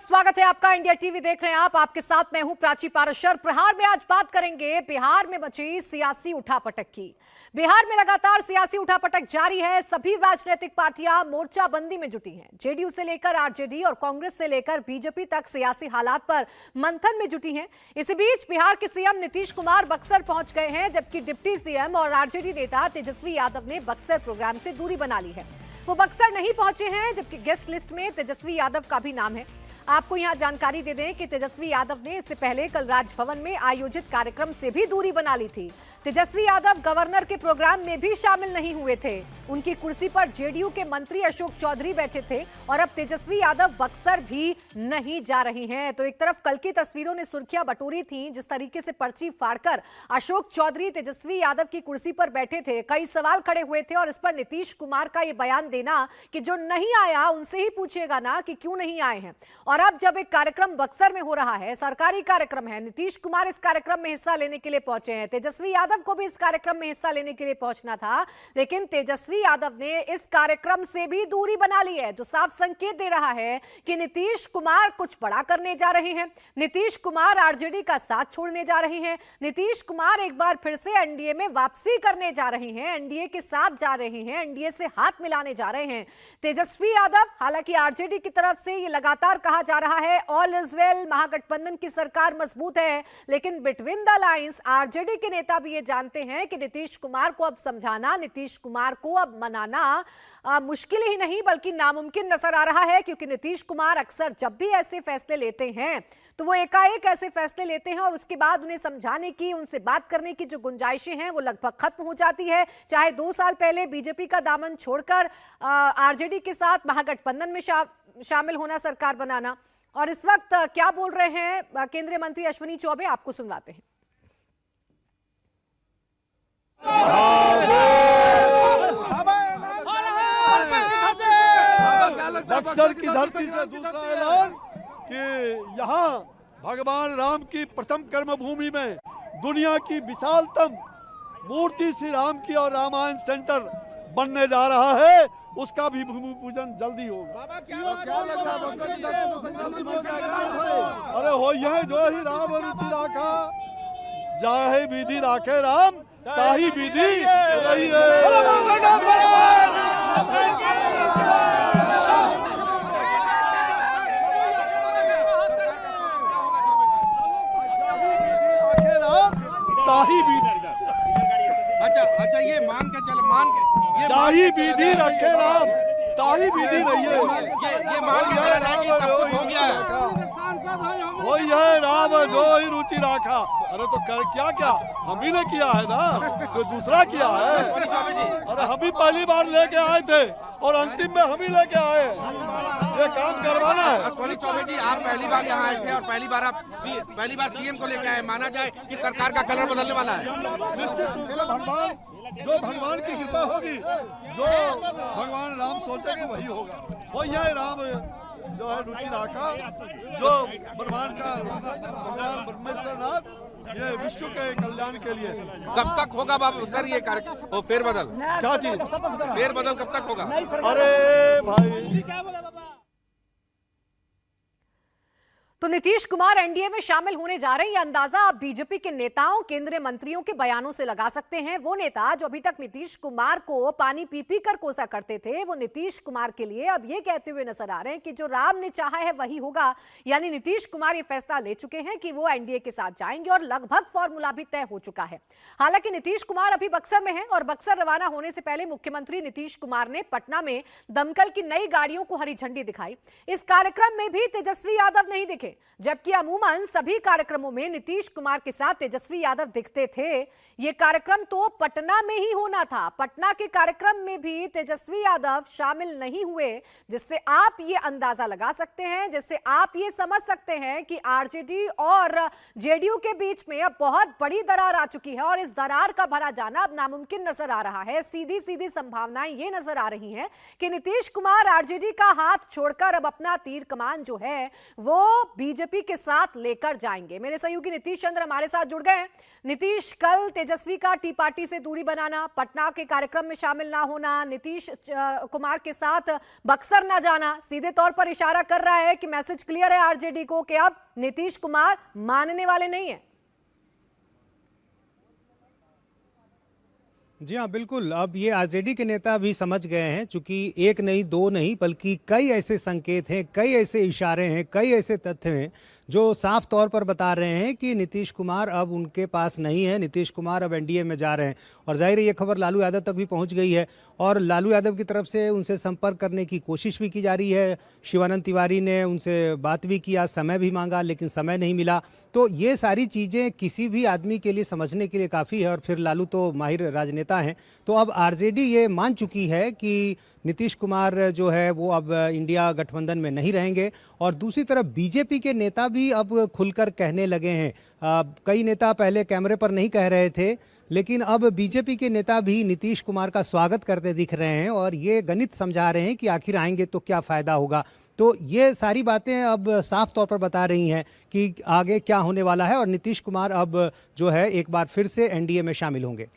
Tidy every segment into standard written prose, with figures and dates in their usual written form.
स्वागत है आपका। इंडिया टीवी देख रहे हैं आप। आपके साथ मैं हूं प्राची पारशर। बिहार में आज बात करेंगे बिहार में मची सियासी उठापटक की। बिहार में लगातार सियासी उठापटक जारी है। सभी राजनीतिक पार्टियां मोर्चाबंदी में जुटी हैं। जेडीयू से लेकर आरजेडी और कांग्रेस से लेकर बीजेपी तक सियासी हालात पर मंथन में जुटी हैं। इसी बीच बिहार के सीएम नीतीश कुमार बक्सर पहुंच गए हैं, जबकि डिप्टी सीएम और आरजेडी नेता तेजस्वी यादव ने बक्सर प्रोग्राम से दूरी बना ली है। वो बक्सर नहीं पहुंचे हैं, जबकि गेस्ट लिस्ट में तेजस्वी यादव का भी नाम है। आपको यहां जानकारी दे दें कि तेजस्वी यादव ने इससे पहले कल राजभवन में आयोजित कार्यक्रम से भी दूरी बना ली थी। तेजस्वी यादव गवर्नर के प्रोग्राम में भी शामिल नहीं हुए थे। उनकी कुर्सी पर जेडीयू के मंत्री अशोक चौधरी बैठे थे और अब तेजस्वी यादव बक्सर भी नहीं जा रही हैं। तो एक तरफ कल की तस्वीरों ने सुर्खियां बटोरी थी, जिस तरीके से पर्ची फाड़कर अशोक चौधरी तेजस्वी यादव की कुर्सी पर बैठे थे। कई सवाल खड़े हुए थे और इस पर नीतीश कुमार का यह बयान देना कि जो नहीं आया उनसे ही पूछिएगा ना कि क्यों नहीं आए हैं। और अब जब एक कार्यक्रम बक्सर में हो रहा है, सरकारी कार्यक्रम है, नीतीश कुमार इस कार्यक्रम में हिस्सा लेने के लिए पहुंचे हैं। तेजस्वी यादव को भी इस कार्यक्रम में हिस्सा लेने के लिए पहुंचना था, लेकिन तेजस्वी यादव ने इस कार्यक्रम से भी दूरी बना ली है, जो साफ संकेत दे रहा है कि नीतीश कुमार कुछ बड़ा करने जा रहे हैं। नीतीश कुमार आरजेडी का साथ छोड़ने जा रहे हैं। नीतीश कुमार एक बार फिर से एनडीए में वापसी करने जा रहे हैं, एनडीए के साथ जा रहे हैं, एनडीए से हाथ मिलाने जा रहे हैं तेजस्वी यादव। हालांकि आरजेडी की तरफ से ये लगातार कहा जा रहा है ऑल इज वेल, महागठबंधन की सरकार मजबूत है, लेकिन बिटवीन द लाइंस आरजेडी के नेता भी ये जानते हैं कि नीतीश कुमार को अब समझाना, नीतीश कुमार को अब मनाना मुश्किल ही नहीं बल्कि नामुमकिन नजर आ रहा है। क्योंकि नीतीश कुमार अक्सर जब भी ऐसे फैसले लेते हैं तो वो एकाएक ऐसे फैसले लेते हैं और उसके बाद उन्हें समझाने की, उनसे बात करने की जो गुंजाइशें हैं वो लगभग खत्म हो जाती है। चाहे 2 साल पहले बीजेपी का दामन छोड़कर आरजेडी के साथ महागठबंधन में शामिल होना, सरकार बनाना, और इस वक्त क्या बोल रहे हैं केंद्रीय मंत्री अश्विनी चौबे, आपको सुनवाते हैं। बक्सर की धरती से दूसरा ऐलान कि यहाँ भगवान राम की प्रथम कर्मभूमि में दुनिया की विशालतम मूर्ति श्री राम की और रामायण सेंटर बनने जा रहा है। उसका भी भूमि पूजन जल्दी होगा। अरे हो यह जो ही राम रुचि राखा, जाहे विधि राखे राम, ताही विधि रही ताही विधि। अच्छा ये मान के ताही विधि रखे राम, ताही विधि रही है। ये मान के चला जाए कि सब कुछ हो गया है। वही है राम जो ही रुचि राखा। अरे तो कर क्या हम ही ने किया है ना, कोई दूसरा किया है? अरे हम ही पहली बार लेके आए थे और अंतिम में हम ही लेके आए। ये काम करवाना है। अश्विनी चौबे जी, आप पहली बार यहाँ आए थे और पहली बार सीएम को लेके आए। माना जाए कि सरकार का कलर बदलने वाला है। निश्चित रूप से भगवान की कृपा होगी, जो भगवान राम सोचेंगे वही होगा। वही है राम जो है रुचि राखा, जो भगवान का भगवान परमेश्वर नाथ ये विश्व के कल्याण के लिए। कब तक होगा बाबू सर ये कार्यक्रम फेरबदल? क्या चीज फेरबदल कब तक होगा? अरे भाई, तो नीतीश कुमार एनडीए में शामिल होने जा रहे हैं, यह अंदाजा आप बीजेपी के नेताओं, केंद्रीय मंत्रियों के बयानों से लगा सकते हैं। वो नेता जो अभी तक नीतीश कुमार को पानी पी पी कर कोसा करते थे, वो नीतीश कुमार के लिए अब ये कहते हुए नजर आ रहे हैं कि जो राम ने चाहा है वही होगा। यानी नीतीश कुमार ये फैसला ले चुके हैं कि वो एनडीए के साथ जाएंगे और लगभग फॉर्मूला भी तय हो चुका है। हालांकि नीतीश कुमार अभी बक्सर में है और बक्सर रवाना होने से पहले मुख्यमंत्री नीतीश कुमार ने पटना में दमकल की नई गाड़ियों को हरी झंडी दिखाई। इस कार्यक्रम में भी तेजस्वी यादव नहीं दिखे, जबकि अमूमन सभी कार्यक्रमों में नीतीश कुमार के साथ तेजस्वी यादव दिखते थे। यह कार्यक्रम तो पटना में ही होना था। पटना के कार्यक्रम में भी तेजस्वी यादव शामिल नहीं हुए, जिससे आप ये अंदाजा लगा सकते हैं, जिससे आप ये समझ सकते हैं कि आरजेडी और जेडीयू के बीच में अब बहुत बड़ी दरार आ चुकी है और इस दरार का भरा जाना अब नामुमकिन नजर आ रहा है। सीधी सीधी संभावनाएं ये नजर आ रही हैं कि नीतीश कुमार आरजेडी का हाथ छोड़कर अब अपना तीर कमान जो है वो बीजेपी के साथ लेकर जाएंगे। मेरे सहयोगी नीतीश चंद्र हमारे साथ जुड़ गए हैं। नीतीश, कल तेजस्वी का टी पार्टी से दूरी बनाना, पटना के कार्यक्रम में शामिल ना होना, नीतीश कुमार के साथ बक्सर ना जाना, सीधे तौर पर इशारा कर रहा है कि मैसेज क्लियर है आरजेडी को कि अब नीतीश कुमार मानने वाले नहीं है। जी हाँ, बिल्कुल। अब ये आरजेडी के नेता भी समझ गए हैं, चूंकि एक नहीं दो नहीं बल्कि कई ऐसे संकेत हैं, कई ऐसे इशारे हैं, कई ऐसे तथ्य हैं जो साफ तौर पर बता रहे हैं कि नीतीश कुमार अब उनके पास नहीं है, नीतीश कुमार अब एनडीए में जा रहे हैं। और जाहिर है ये खबर लालू यादव तक भी पहुंच गई है और लालू यादव की तरफ से उनसे संपर्क करने की कोशिश भी की जा रही है। शिवानंद तिवारी ने उनसे बात भी किया, समय भी मांगा, लेकिन समय नहीं मिला। तो ये सारी चीज़ें किसी भी आदमी के लिए समझने के लिए काफ़ी है। और फिर लालू तो माहिर राजनेता हैं, तो अब आरजेडी ये मान चुकी है कि नीतीश कुमार जो है वो अब इंडिया गठबंधन में नहीं रहेंगे। और दूसरी तरफ बीजेपी के नेता भी अब खुलकर कहने लगे हैं। कई नेता पहले कैमरे पर नहीं कह रहे थे, लेकिन अब बीजेपी के नेता भी नीतीश कुमार का स्वागत करते दिख रहे हैं और ये गणित समझा रहे हैं कि आखिर आएंगे तो क्या फ़ायदा होगा। तो ये सारी बातें अब साफ तौर पर बता रही हैं कि आगे क्या होने वाला है और नीतीश कुमार अब जो है एक बार फिर से एनडीए में शामिल होंगे।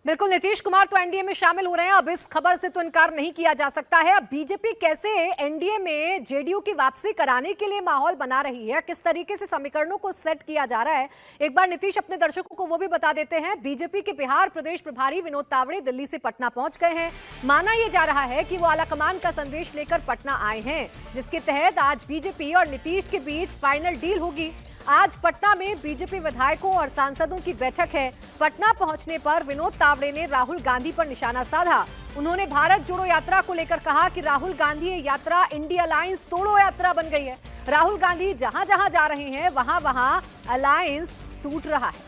बिल्कुल, नीतीश कुमार तो एनडीए में शामिल हो रहे हैं। अब इस खबर से तो इनकार नहीं किया जा सकता है। अब बीजेपी कैसे एनडीए में जेडीयू की वापसी कराने के लिए माहौल बना रही है, किस तरीके से समीकरणों को सेट किया जा रहा है, एक बार नीतीश अपने दर्शकों को वो भी बता देते हैं। बीजेपी के बिहार प्रदेश प्रभारी विनोद तावड़े दिल्ली से पटना पहुंच गए हैं। माना यह जा रहा है कि वो आलाकमान का संदेश लेकर पटना आए हैं, जिसके तहत आज बीजेपी और नीतीश के बीच फाइनल डील होगी। आज पटना में बीजेपी विधायकों और सांसदों की बैठक है। पटना पहुंचने पर विनोद तावड़े ने राहुल गांधी पर निशाना साधा। उन्होंने भारत जोड़ो यात्रा को लेकर कहा कि राहुल गांधी ये यात्रा इंडिया अलायंस तोड़ो यात्रा बन गई है। राहुल गांधी जहां जहां जा रहे हैं वहां वहां अलायंस टूट रहा है।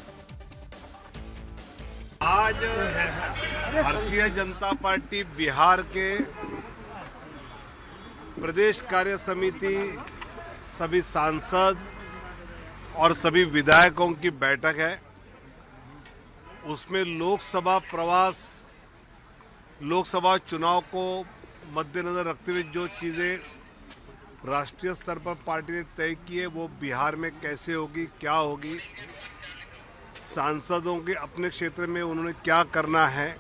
आज भारतीय जनता पार्टी बिहार के प्रदेश कार्य समिति, सभी सांसद और सभी विधायकों की बैठक है। उसमें लोकसभा प्रवास, लोकसभा चुनाव को मद्देनजर रखते हुए जो चीज़ें राष्ट्रीय स्तर पर पार्टी ने तय की है वो बिहार में कैसे होगी, क्या होगी, सांसदों के अपने क्षेत्र में उन्होंने क्या करना है,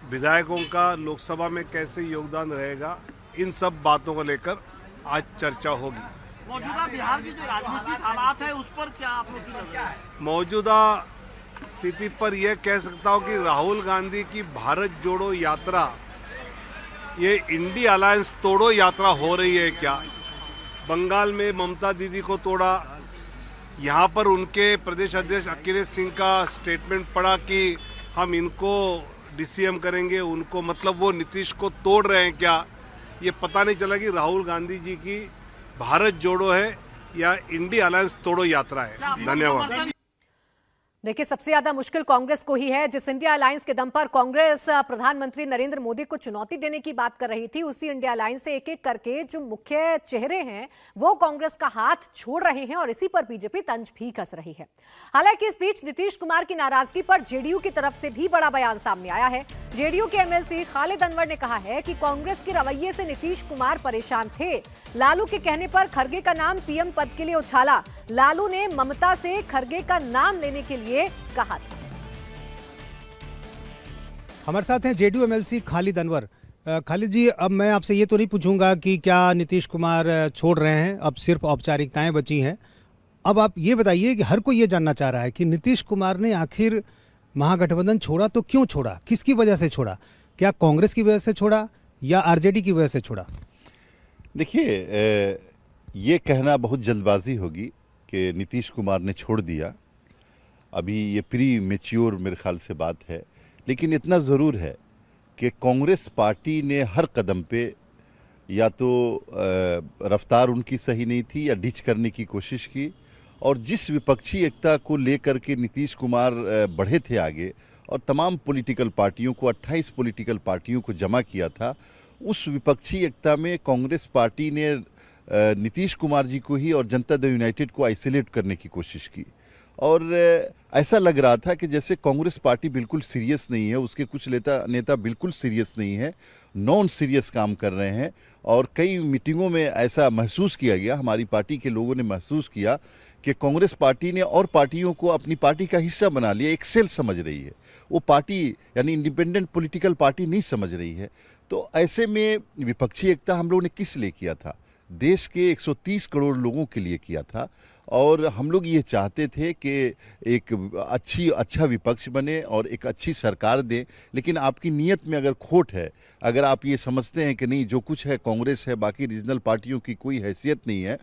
विधायकों का लोकसभा में कैसे योगदान रहेगा, इन सब बातों को लेकर आज चर्चा होगी। मौजूदा बिहार की जो राजनीतिक हालात है उस पर क्या आप लोग की नजर है? मौजूदा स्थिति पर यह कह सकता हूं कि राहुल गांधी की भारत जोड़ो यात्रा ये इंडिया अलायंस तोड़ो यात्रा हो रही है क्या? बंगाल में ममता दीदी को तोड़ा, यहाँ पर उनके प्रदेश अध्यक्ष अखिलेश सिंह का स्टेटमेंट पड़ा कि हम इनको डीसीएम करेंगे, उनको मतलब वो नीतीश को तोड़ रहे हैं क्या? ये पता नहीं चला कि राहुल गांधी जी की भारत जोड़ो है या इंडिया अलायंस तोड़ो यात्रा है। धन्यवाद। देखिए, सबसे ज्यादा मुश्किल कांग्रेस को ही है। जिस इंडिया अलायंस के दम पर कांग्रेस प्रधानमंत्री नरेंद्र मोदी को चुनौती देने की बात कर रही थी, उसी इंडिया अलायंस से एक एक करके जो मुख्य चेहरे हैं वो कांग्रेस का हाथ छोड़ रहे हैं और इसी पर बीजेपी तंज भी कस रही है। हालांकि इस बीच नीतीश कुमार की नाराजगी पर जेडीयू की तरफ से भी बड़ा बयान सामने आया है। जेडीयू के एमएलसी खालिद अनवर ने कहा है कि कांग्रेस के रवैये से नीतीश कुमार परेशान थे। लालू के कहने पर खरगे का नाम पीएम पद के लिए उछाला। लालू ने ममता से खरगे का नाम लेने के लिए कहा था। हमारे साथ हैं जेडीयू एमएलसी खालिद अनवर। खालिद जी, अब मैं आपसे ये तो नहीं पूछूंगा कि क्या नीतीश कुमार छोड़ रहे हैं, अब सिर्फ औपचारिकताएं बची हैं। अब आप ये बताइए कि हर कोई ये जानना चाह रहा है कि नीतीश कुमार ने आखिर महागठबंधन छोड़ा तो क्यों छोड़ा, किसकी वजह से छोड़ा? क्या कांग्रेस की वजह से छोड़ा या आरजेडी की वजह से छोड़ा? देखिए, ये कहना बहुत जल्दबाजी होगी कि नीतीश कुमार ने छोड़ दिया। अभी ये प्री मैच्योर मेरे ख्याल से बात है, लेकिन इतना ज़रूर है कि कांग्रेस पार्टी ने हर कदम पे या तो रफ्तार उनकी सही नहीं थी या डिच करने की कोशिश की, और जिस विपक्षी एकता को लेकर के नीतीश कुमार बढ़े थे आगे और तमाम पॉलिटिकल पार्टियों को 28 पॉलिटिकल पार्टियों को जमा किया था, उस विपक्षी एकता में कांग्रेस पार्टी ने नीतीश कुमार जी को ही और जनता दल यूनाइटेड को आइसोलेट करने की कोशिश की। और ऐसा लग रहा था कि जैसे कांग्रेस पार्टी बिल्कुल सीरियस नहीं है, उसके कुछ नेता बिल्कुल सीरियस नहीं है, नॉन सीरियस काम कर रहे हैं। और कई मीटिंगों में ऐसा महसूस किया गया, हमारी पार्टी के लोगों ने महसूस किया कि कांग्रेस पार्टी ने और पार्टियों को अपनी पार्टी का हिस्सा बना लिया, एक सेल समझ रही है। वो पार्टी यानी इंडिपेंडेंट पॉलिटिकल पार्टी नहीं समझ रही है। तो ऐसे में विपक्षी एकता हम लोगों ने किस लिए किया था? देश के 130 करोड़ लोगों के लिए किया था। और हम लोग ये चाहते थे कि एक अच्छा विपक्ष बने और एक अच्छी सरकार दे। लेकिन आपकी नीयत में अगर खोट है, अगर आप ये समझते हैं कि नहीं जो कुछ है कांग्रेस है, बाकी रीजनल पार्टियों की कोई हैसियत नहीं है,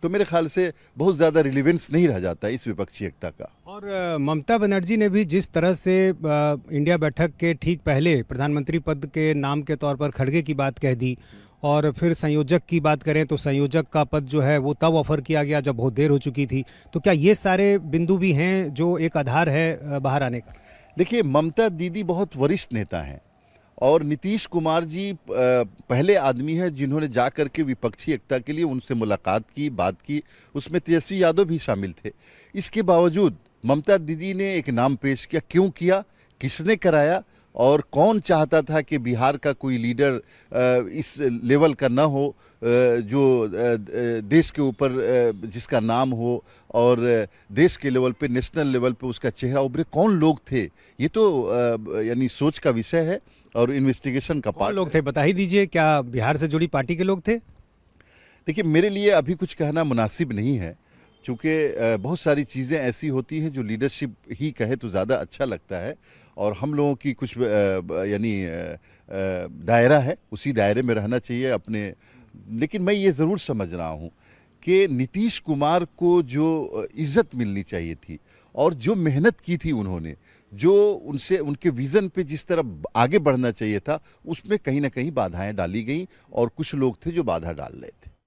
तो मेरे ख्याल से बहुत ज़्यादा रिलेवेंस नहीं रह जाता इस विपक्षी एकता का। और ममता बनर्जी ने भी जिस तरह से इंडिया बैठक के ठीक पहले प्रधानमंत्री पद के नाम के तौर पर खड़गे की बात कह दी, और फिर संयोजक की बात करें तो संयोजक का पद जो है वो तब ऑफर किया गया जब बहुत देर हो चुकी थी। तो क्या ये सारे बिंदु भी हैं जो एक आधार है बाहर आने का? देखिए, ममता दीदी बहुत वरिष्ठ नेता हैं और नीतीश कुमार जी पहले आदमी हैं जिन्होंने जाकर के विपक्षी एकता के लिए उनसे मुलाकात की, बात की। उसमें तेजस्वी यादव भी शामिल थे। इसके बावजूद ममता दीदी ने एक नाम पेश किया। क्यों किया, किसने कराया, और कौन चाहता था कि बिहार का कोई लीडर इस लेवल का ना हो, जो देश के ऊपर जिसका नाम हो और देश के लेवल पे, नेशनल लेवल पे उसका चेहरा उभरे? कौन लोग थे? ये तो यानी सोच का विषय है और इन्वेस्टिगेशन का पार्ट। लोग थे बता ही दीजिए, क्या बिहार से जुड़ी पार्टी के लोग थे? देखिए, मेरे लिए अभी कुछ कहना मुनासिब नहीं है, चूँकि बहुत सारी चीज़ें ऐसी होती हैं जो लीडरशिप ही कहे तो ज़्यादा अच्छा लगता है। और हम लोगों की कुछ यानी दायरा है, उसी दायरे में रहना चाहिए अपने। लेकिन मैं ये ज़रूर समझ रहा हूँ कि नीतीश कुमार को जो इज़्ज़त मिलनी चाहिए थी और जो मेहनत की थी उन्होंने, जो उनसे उनके विज़न पे जिस तरह आगे बढ़ना चाहिए था, उसमें कहीं ना कहीं बाधाएं डाली गई और कुछ लोग थे जो बाधा डाल रहे थे।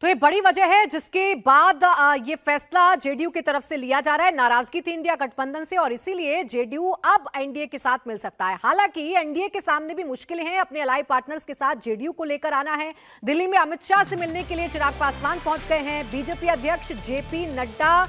तो ये बड़ी वजह है जिसके बाद ये फैसला जेडीयू की तरफ से लिया जा रहा है। नाराजगी थी इंडिया गठबंधन से और इसीलिए जेडीयू अब एनडीए के साथ मिल सकता है। हालांकि एनडीए के सामने भी मुश्किलें हैं, अपने अलाई पार्टनर्स के साथ जेडीयू को लेकर आना है। दिल्ली में अमित शाह से मिलने के लिए चिराग पासवान पहुंच गए हैं। बीजेपी अध्यक्ष जेपी नड्डा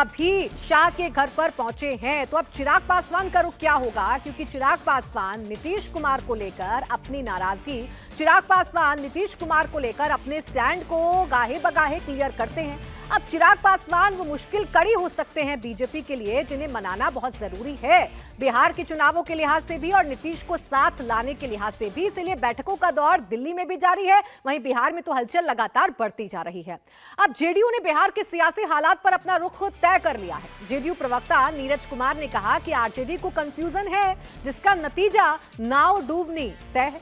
भी शाह के घर पर पहुंचे हैं। तो अब चिराग पासवान का रुख क्या होगा, क्योंकि चिराग पासवान नीतीश कुमार को लेकर अपनी नाराजगी, चिराग पासवान नीतीश कुमार को लेकर अपने स्टैंड को गाहे बगाहे क्लियर करते हैं। अब चिराग पासवान वो मुश्किल कड़ी हो सकते हैं बीजेपी के लिए, जिन्हें मनाना बहुत जरूरी है, बिहार के चुनावों के लिहाज से भी और नीतीश को साथ लाने के लिहाज से भी। इसलिए बैठकों का दौर दिल्ली में भी जारी है, वहीं बिहार में तो हलचल लगातार बढ़ती जा रही है। अब जेडीयू ने बिहार के सियासी हालात पर अपना रुख तय कर लिया है। जेडीयू प्रवक्ता नीरज कुमार ने कहा कि आरजेडी को कंफ्यूजन है, जिसका नतीजा नाव डूबनी तय है।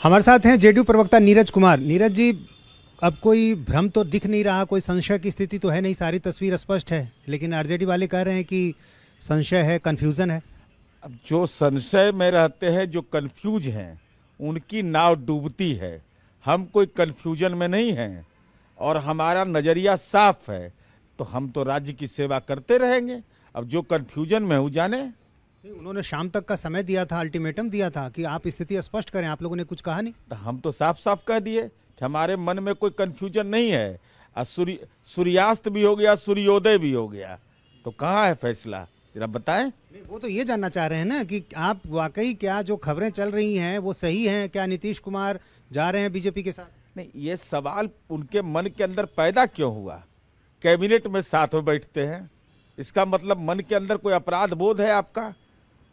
हमारे साथ हैं जेडीयू प्रवक्ता नीरज कुमार। नीरज जी, अब कोई भ्रम तो दिख नहीं रहा, कोई संशय की स्थिति तो है नहीं, सारी तस्वीर स्पष्ट है, लेकिन आरजेडी वाले कह रहे हैं कि संशय है, कंफ्यूजन है। अब जो संशय में रहते हैं, जो कंफ्यूज हैं, उनकी नाव डूबती है। हम कोई कंफ्यूजन में नहीं हैं और हमारा नज़रिया साफ है, तो हम तो राज्य की सेवा करते रहेंगे। अब जो कंफ्यूजन में हो जाने। उन्होंने शाम तक का समय दिया था, अल्टीमेटम दिया था कि आप स्थिति स्पष्ट करें, आप लोगों ने कुछ कहा नहीं। तो हम तो साफ साफ कह दिए कि हमारे मन में कोई कंफ्यूजन नहीं है। सूर्यास्त भी हो गया, सूर्योदय भी हो गया, तो कहाँ है फैसला, जरा बताएं। वो तो ये जानना चाह रहे हैं ना कि आप वाकई क्या जो खबरें चल रही हैं वो सही हैं, क्या नीतीश कुमार जा रहे हैं बीजेपी के साथ? नहीं, ये सवाल उनके मन के अंदर पैदा क्यों हुआ? कैबिनेट में साथ में बैठते हैं, इसका मतलब मन के अंदर कोई अपराध बोध है आपका,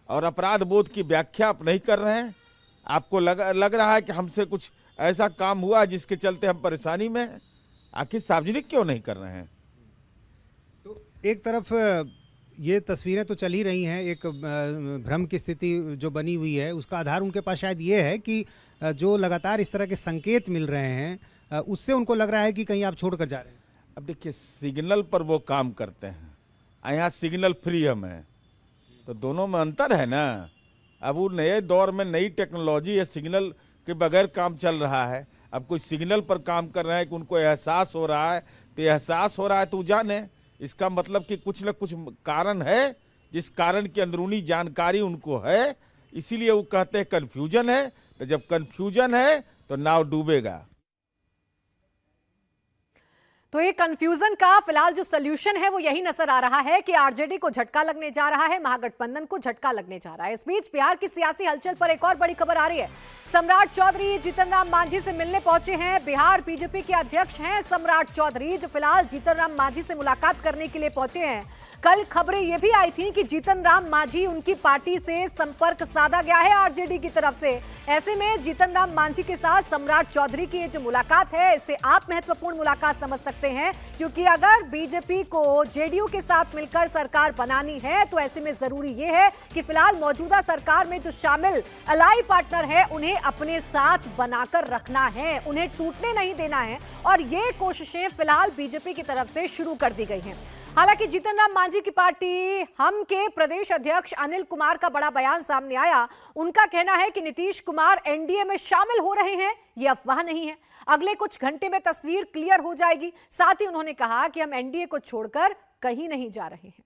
और अपराध बोध की व्याख्या आप नहीं कर रहे हैं। आपको लग रहा है कि हमसे कुछ ऐसा काम हुआ जिसके चलते हम परेशानी में हैं। आखिर सार्वजनिक क्यों नहीं कर रहे हैं? तो एक तरफ ये तस्वीरें तो चल ही रही हैं, एक भ्रम की स्थिति जो बनी हुई है, उसका आधार उनके पास शायद ये है कि जो लगातार इस तरह के संकेत मिल रहे हैं उससे उनको लग रहा है कि कहीं आप छोड़कर जा रहे हैं। अब देखिए, सिग्नल पर वो काम करते हैं, यहाँ सिग्नल फ्रीडम है, तो दोनों में अंतर है ना। अब वो नए दौर में नई टेक्नोलॉजी है, सिग्नल के बगैर काम चल रहा है। अब कोई सिग्नल पर काम कर रहे हैं कि उनको एहसास हो रहा है, तो एहसास हो रहा है तो जाने, इसका मतलब कि कुछ न कुछ कारण है, जिस कारण की अंदरूनी जानकारी उनको है, इसीलिए वो कहते हैं कन्फ्यूजन है। तो जब कन्फ्यूजन है तो नाव डूबेगा। तो ये कंफ्यूजन का फिलहाल जो सोल्यूशन है वो यही नजर आ रहा है कि आरजेडी को झटका लगने जा रहा है, महागठबंधन को झटका लगने जा रहा है। इस बीच बिहार की सियासी हलचल पर एक और बड़ी खबर आ रही है। सम्राट चौधरी जीतन राम मांझी से मिलने पहुंचे हैं। बिहार बीजेपी के अध्यक्ष हैं सम्राट चौधरी, जो फिलहाल जीतन राम मांझी से मुलाकात करने के लिए पहुंचे हैं। कल खबरें ये भी आई थी कि जीतन राम मांझी उनकी पार्टी से संपर्क साधा गया है आरजेडी की तरफ से। ऐसे में जीतन राम मांझी के साथ सम्राट चौधरी की ये जो मुलाकात है, इसे आप महत्वपूर्ण मुलाकात समझ सकते हैं, क्योंकि अगर बीजेपी को जेडीयू के साथ मिलकर सरकार बनानी है तो ऐसे में जरूरी ये है कि फिलहाल मौजूदा सरकार में जो शामिल अलाई पार्टनर है उन्हें अपने साथ बनाकर रखना है, उन्हें टूटने नहीं देना है। और ये कोशिशें फिलहाल बीजेपी की तरफ से शुरू कर दी गई हैं। हालांकि जीतन राम मांझी की पार्टी हम के प्रदेश अध्यक्ष अनिल कुमार का बड़ा बयान सामने आया। उनका कहना है कि नीतीश कुमार एनडीए में शामिल हो रहे हैं, ये अफवाह नहीं है, अगले कुछ घंटे में तस्वीर क्लियर हो जाएगी। साथ ही उन्होंने कहा कि हम एनडीए को छोड़कर कहीं नहीं जा रहे हैं।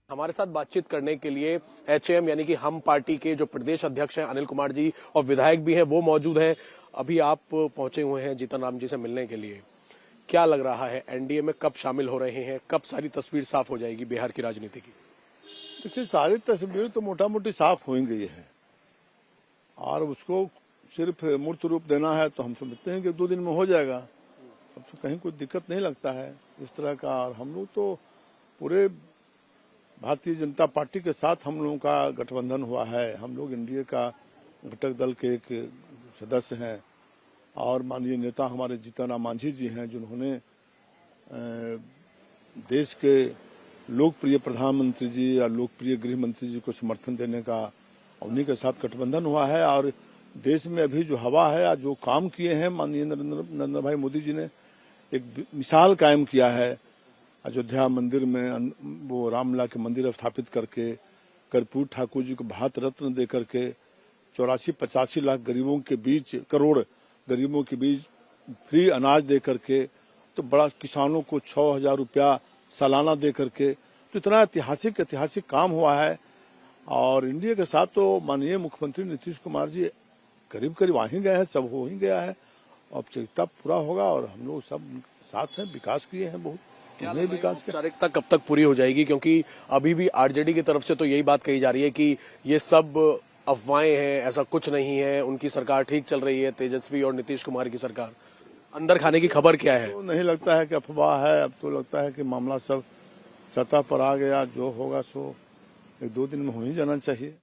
हमारे साथ बातचीत करने के लिए एचएम यानी कि हम पार्टी के जो प्रदेश अध्यक्ष हैं अनिल कुमार जी और विधायक भी हैं, वो मौजूद हैं। अभी आप पहुंचे हुए हैं जीतन राम जी से मिलने के लिए। क्या लग रहा है, एनडीए में कब शामिल हो रहे हैं, कब सारी तस्वीर साफ हो जाएगी बिहार की राजनीति की? देखिए, सारी तस्वीर तो मोटा मोटी साफ हो ही गई है और उसको सिर्फ मूर्त रूप देना है तो हम समझते हैं कि 2 दिन में हो जाएगा। अब तो कहीं कोई दिक्कत नहीं लगता है इस तरह का। और हम लोग तो पूरे भारतीय जनता पार्टी के साथ हम लोगों का गठबंधन हुआ है। हम लोग एनडीए का घटक दल के एक सदस्य हैं और माननीय नेता हमारे जीतन राम मांझी जी हैं, जिन्होंने देश के लोकप्रिय प्रधानमंत्री जी या लोकप्रिय गृह मंत्री जी को समर्थन देने का उन्हीं के साथ गठबंधन हुआ है। और देश में अभी जो हवा है, जो काम किए हैं माननीय नरेंद्र भाई मोदी जी ने, एक मिसाल कायम किया है। अयोध्या मंदिर में वो रामलला के मंदिर स्थापित करके, कर्पूर ठाकुर जी को भारत रत्न दे करके, 84-85 लाख गरीबों के बीच, करोड़ गरीबों के बीच फ्री अनाज दे करके, तो बड़ा किसानों को 6,000 रुपया सालाना दे करके, तो इतना ऐतिहासिक काम हुआ है। और इंडिया के साथ तो माननीय मुख्यमंत्री नीतीश कुमार जी करीब आ ही गए हैं, सब हो ही गया है, औपचारिकता पूरा होगा और हम लोग सब साथ हैं, विकास किए हैं बहुत। विकास की औपचारिकता कब तक पूरी हो जाएगी? क्योंकि अभी भी आरजेडी की तरफ से तो यही बात कही जा रही है कि ये सब अफवाहें हैं, ऐसा कुछ नहीं है, उनकी सरकार ठीक चल रही है, तेजस्वी और नीतीश कुमार की सरकार। अंदर खाने की खबर क्या है? तो नहीं लगता है कि अफवाह है, अब तो लगता है कि मामला सब सतह पर आ गया। जो होगा सो 1-2 दिन में हो ही जाना चाहिए।